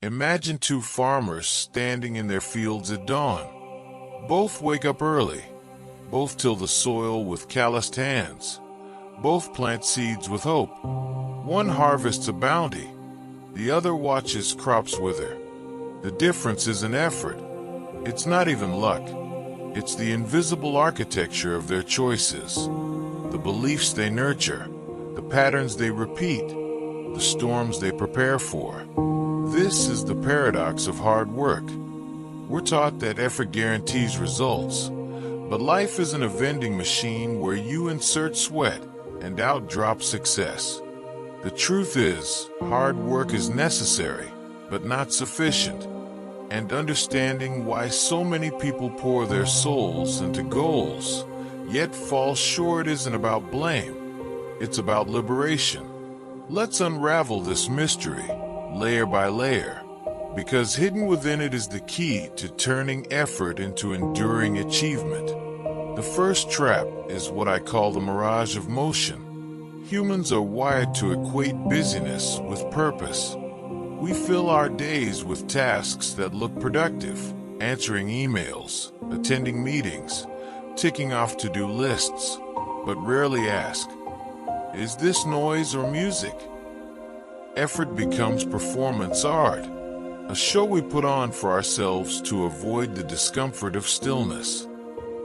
Imagine two farmers standing in their fields at dawn. Both wake up early. Both till the soil with calloused hands. Both plant seeds with hope. One harvests a bounty. The other watches crops wither. The difference is in effort. It's not even luck. It's the invisible architecture of their choices. The beliefs they nurture. The patterns they repeat. The storms they prepare for. This is the paradox of hard work. We're taught that effort guarantees results, but life isn't a vending machine where you insert sweat and out drops success. The truth is, hard work is necessary, but not sufficient. And understanding why so many people pour their souls into goals, yet fall short isn't about blame. It's about liberation. Let's unravel this mystery, layer by layer, because hidden within it is the key to turning effort into enduring achievement. The first trap is what I call the mirage of motion. Humans are wired to equate busyness with purpose. We fill our days with tasks that look productive, answering emails, attending meetings, ticking off to-do lists, but rarely ask, is this noise or music? Effort becomes performance art, a show we put on for ourselves to avoid the discomfort of stillness.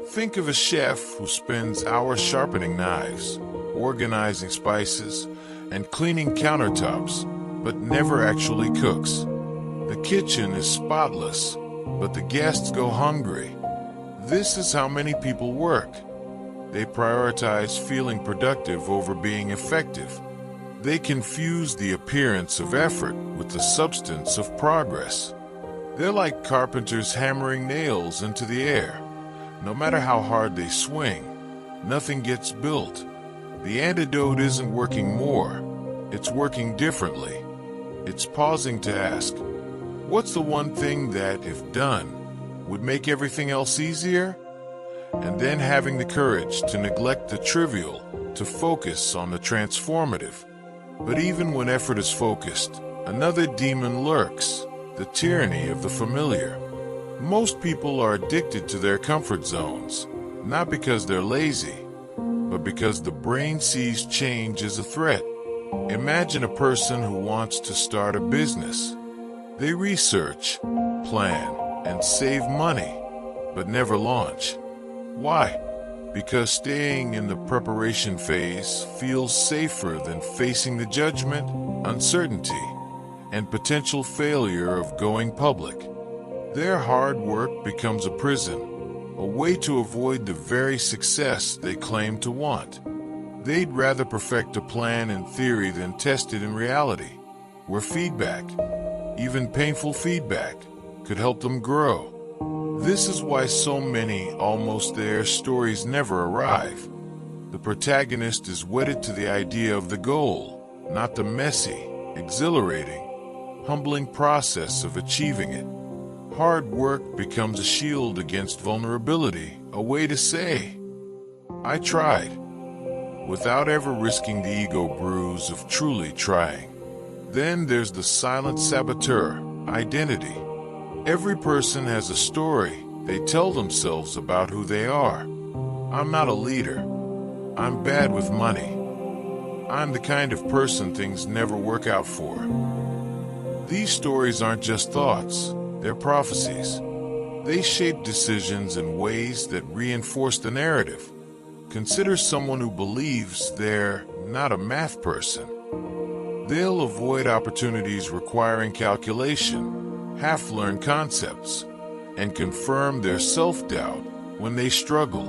Think of a chef who spends hours sharpening knives, organizing spices, and cleaning countertops, but never actually cooks. The kitchen is spotless, but the guests go hungry. This is how many people work. They prioritize feeling productive over being effective. They confuse the appearance of effort with the substance of progress. They're like carpenters hammering nails into the air. No matter how hard they swing, nothing gets built. The antidote isn't working more, it's working differently. It's pausing to ask, what's the one thing that, if done, would make everything else easier? And then having the courage to neglect the trivial, to focus on the transformative. But even when effort is focused, another demon lurks, the tyranny of the familiar. Most people are addicted to their comfort zones, not because they're lazy, but because the brain sees change as a threat. Imagine a person who wants to start a business. They research, plan, and save money, but never launch. Why? Because staying in the preparation phase feels safer than facing the judgment, uncertainty, and potential failure of going public. Their hard work becomes a prison, a way to avoid the very success they claim to want. They'd rather perfect a plan in theory than test it in reality, where feedback, even painful feedback, could help them grow. This is why so many almost there stories never arrive. The protagonist is wedded to the idea of the goal, not the messy, exhilarating, humbling process of achieving it. Hard work becomes a shield against vulnerability, a way to say, I tried, without ever risking the ego bruise of truly trying. Then there's the silent saboteur, identity. Every person has a story they tell themselves about who they are. I'm not a leader. I'm bad with money. I'm the kind of person things never work out for. These stories aren't just thoughts, they're prophecies. They shape decisions in ways that reinforce the narrative. Consider someone who believes they're not a math person. They'll avoid opportunities requiring calculation, half-learned concepts, and confirm their self-doubt when they struggle.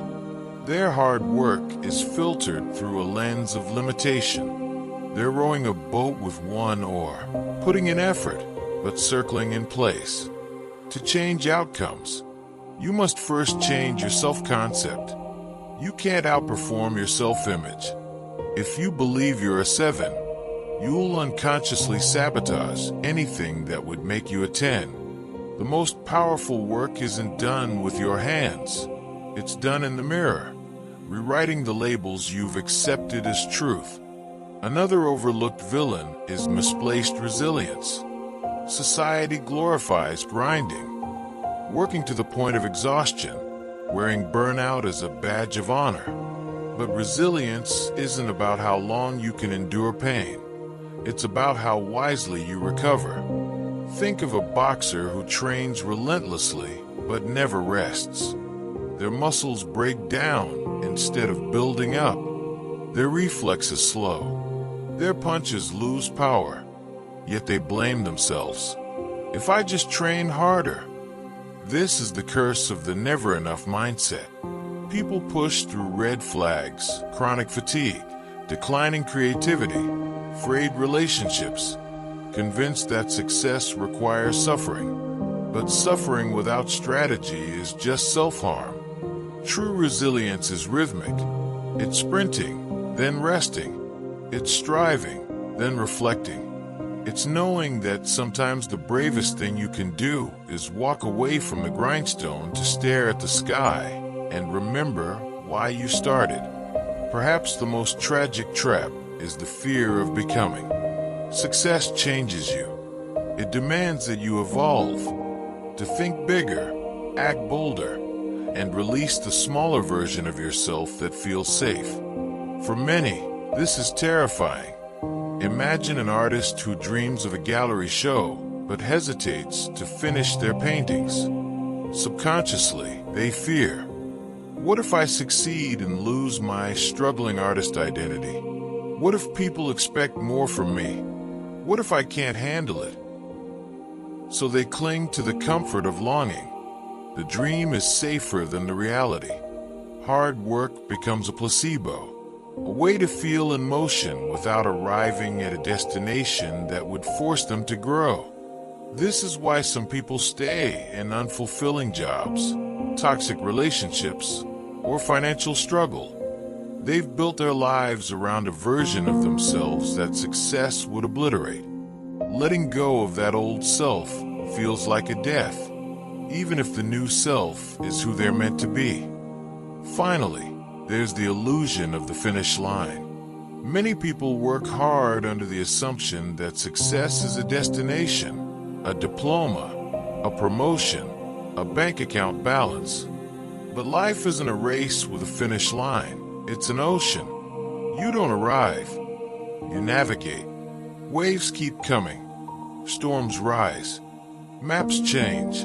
Their hard work is filtered through a lens of limitation. They're rowing a boat with one oar, putting in effort, but circling in place. To change outcomes, you must first change your self-concept. You can't outperform your self-image. If you believe you're a 7, you'll unconsciously sabotage anything that would make you a 10. The most powerful work isn't done with your hands. It's done in the mirror, rewriting the labels you've accepted as truth. Another overlooked villain is misplaced resilience. Society glorifies grinding, working to the point of exhaustion, wearing burnout as a badge of honor. But resilience isn't about how long you can endure pain. It's about how wisely you recover. Think of a boxer who trains relentlessly but never rests. Their muscles break down instead of building up. Their reflexes slow. Their punches lose power, yet they blame themselves. If I just train harder. This is the curse of the never enough mindset. People push through red flags, chronic fatigue, declining creativity, frayed relationships, convinced that success requires suffering. But suffering without strategy is just self-harm. True resilience is rhythmic. It's sprinting, then resting. It's striving, then reflecting. It's knowing that sometimes the bravest thing you can do is walk away from the grindstone to stare at the sky and remember why you started. Perhaps the most tragic trap is the fear of becoming. Success changes you. It demands that you evolve, to think bigger, act bolder, and release the smaller version of yourself that feels safe. For many, this is terrifying. Imagine an artist who dreams of a gallery show but hesitates to finish their paintings. Subconsciously, they fear. What if I succeed and lose my struggling artist identity? What if people expect more from me? What if I can't handle it? So they cling to the comfort of longing. The dream is safer than the reality. Hard work becomes a placebo. A way to feel in motion without arriving at a destination that would force them to grow. This is why some people stay in unfulfilling jobs, toxic relationships, or financial struggle. They've built their lives around a version of themselves that success would obliterate. Letting go of that old self feels like a death, even if the new self is who they're meant to be. Finally, there's the illusion of the finish line. Many people work hard under the assumption that success is a destination, a diploma, a promotion, a bank account balance. But life isn't a race with a finish line. It's an ocean. You don't arrive. You navigate. Waves keep coming. Storms rise. Maps change.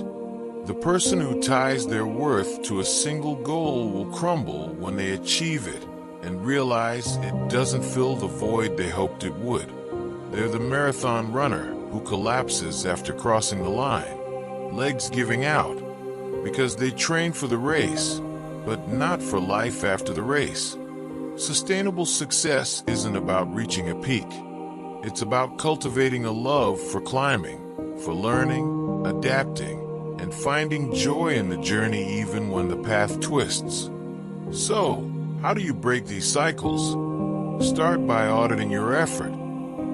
The person who ties their worth to a single goal will crumble when they achieve it and realize it doesn't fill the void they hoped it would. They're the marathon runner who collapses after crossing the line, legs giving out, because they train for the race, but not for life after the race. Sustainable success isn't about reaching a peak. It's about cultivating a love for climbing, for learning, adapting, and finding joy in the journey even when the path twists. So, how do you break these cycles? Start by auditing your effort.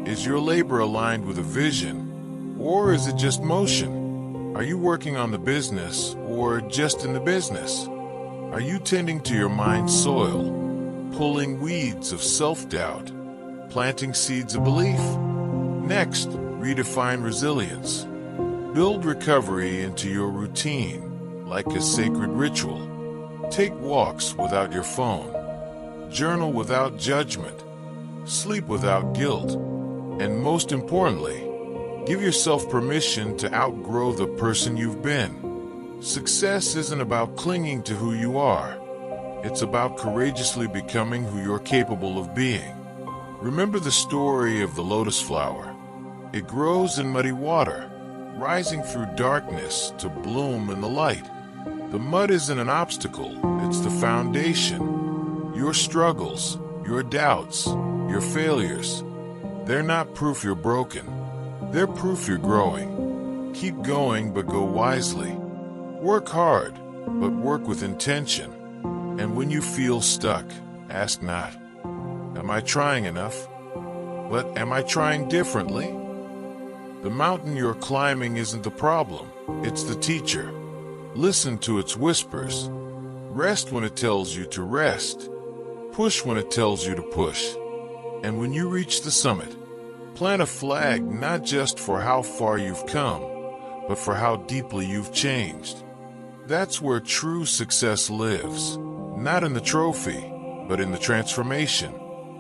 Is your labor aligned with a vision, or is it just motion? Are you working on the business, or just in the business? Are you tending to your mind's soil, pulling weeds of self-doubt, planting seeds of belief? Next, redefine resilience. Build recovery into your routine, like a sacred ritual. Take walks without your phone. Journal without judgment. Sleep without guilt. And most importantly, give yourself permission to outgrow the person you've been. Success isn't about clinging to who you are. It's about courageously becoming who you're capable of being. Remember the story of the lotus flower. It grows in muddy water, rising through darkness to bloom in the light. The mud isn't an obstacle, it's the foundation. Your struggles, your doubts, your failures, they're not proof you're broken. They're proof you're growing. Keep going, but go wisely. Work hard, but work with intention. And when you feel stuck, ask not, am I trying enough? But am I trying differently? The mountain you're climbing isn't the problem, it's the teacher. Listen to its whispers. Rest when it tells you to rest. Push when it tells you to push. And when you reach the summit, Plant a flag not just for how far you've come, but for how deeply you've changed. That's where true success lives, not in the trophy, but in the transformation.